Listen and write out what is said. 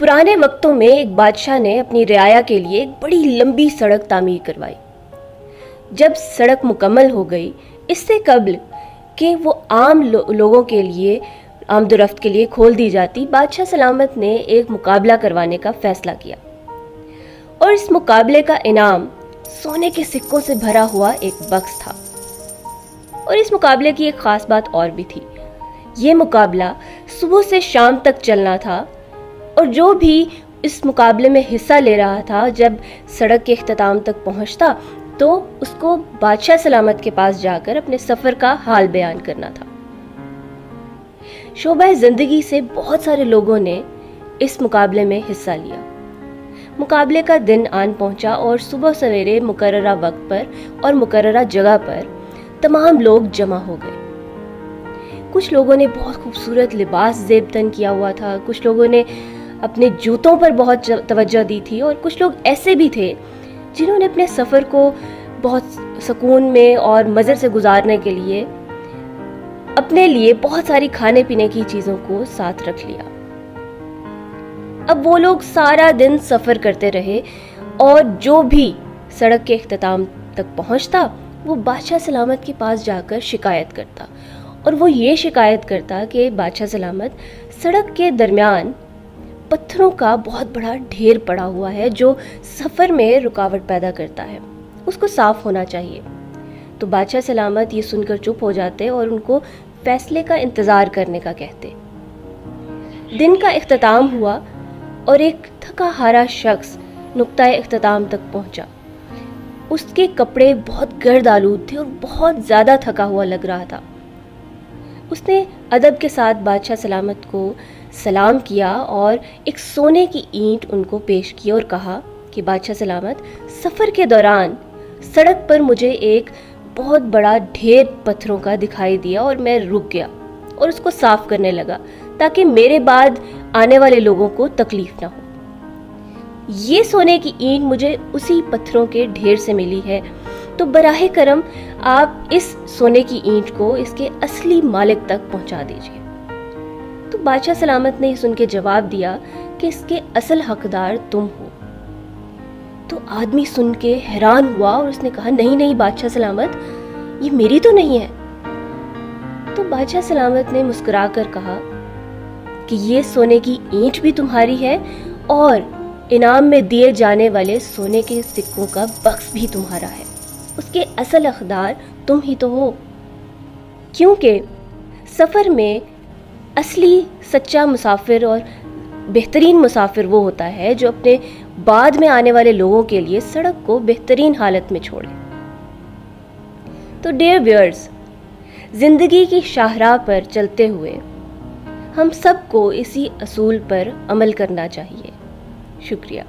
पुराने वक्तों में एक बादशाह ने अपनी रियाया के लिए एक बड़ी लंबी सड़क तामीर करवाई। जब सड़क मुकम्मल हो गई, इससे कबल कि वो आम लोगों के लिए आमदोरफ्त के लिए खोल दी जाती, बादशाह सलामत ने एक मुकाबला करवाने का फैसला किया और इस मुकाबले का इनाम सोने के सिक्कों से भरा हुआ एक बक्स था। और इस मुकाबले की एक खास बात और भी थी। ये मुकाबला सुबह से शाम तक चलना था और जो भी इस मुकाबले में हिस्सा ले रहा था, जब सड़क के इख्तिताम तक पहुंचता तो उसको बादशाह सलामत के पास जाकर अपने सफ़र का हाल बयान करना था। शोबा ज़िंदगी से बहुत सारे लोगों ने इस मुकाबले में हिस्सा लिया। मुकाबले का दिन आन पहुंचा और सुबह सवेरे मुकर्ररा वक्त पर और मुकर्ररा जगह पर तमाम लोग जमा हो गए। कुछ लोगों ने बहुत खूबसूरत लिबास ज़ेब तन किया हुआ था, कुछ लोगों ने अपने जूतों पर बहुत तवज्जो दी थी और कुछ लोग ऐसे भी थे जिन्होंने अपने सफ़र को बहुत सुकून में और मज़े से गुजारने के लिए अपने लिए बहुत सारी खाने पीने की चीज़ों को साथ रख लिया। अब वो लोग सारा दिन सफ़र करते रहे और जो भी सड़क के इख्तिताम तक पहुंचता वो बादशाह सलामत के पास जाकर शिकायत करता और वो ये शिकायत करता कि बादशाह सलामत, सड़क के दरमियान पत्थरों का बहुत बड़ा ढेर पड़ा हुआ है जो सफ़र में रुकावट पैदा करता है, उसको साफ़ होना चाहिए। तो बादशाह सलामत ये सुनकर चुप हो जाते और उनको फैसले का इंतज़ार करने का कहते। दिन का इख्तिताम हुआ और एक थका हारा शख्स नुक्ताए इख्तिताम तक पहुंचा। उसके कपड़े बहुत गर्द आलूद थे और बहुत ज़्यादा थका हुआ लग रहा था। उसने अदब के साथ बादशाह सलामत को सलाम किया और एक सोने की ईंट उनको पेश की और कहा कि बादशाह सलामत, सफ़र के दौरान सड़क पर मुझे एक बहुत बड़ा ढेर पत्थरों का दिखाई दिया और मैं रुक गया और उसको साफ़ करने लगा ताकि मेरे बाद आने वाले लोगों को तकलीफ़ ना हो। ये सोने की ईंट मुझे उसी पत्थरों के ढेर से मिली है, तो बराहे करम आप इस सोने की ईंट को इसके असली मालिक तक पहुंचा दीजिए। तो बादशाह सलामत ने सुन के जवाब दिया कि इसके असल हकदार तुम हो। तो आदमी सुन के हैरान हुआ और उसने कहा, नहीं नहीं बादशाह सलामत, ये मेरी तो नहीं है। तो बादशाह सलामत ने मुस्कुराकर कहा कि ये सोने की ईंट भी तुम्हारी है और इनाम में दिए जाने वाले सोने के सिक्कों का बक्स भी तुम्हारा है। उसके असल हकदार तुम ही तो हो, क्योंकि सफ़र में असली सच्चा मुसाफिर और बेहतरीन मुसाफिर वो होता है जो अपने बाद में आने वाले लोगों के लिए सड़क को बेहतरीन हालत में छोड़े। तो डियर व्यूअर्स, ज़िंदगी की शाहराह पर चलते हुए हम सबको इसी असूल पर अमल करना चाहिए। शुक्रिया।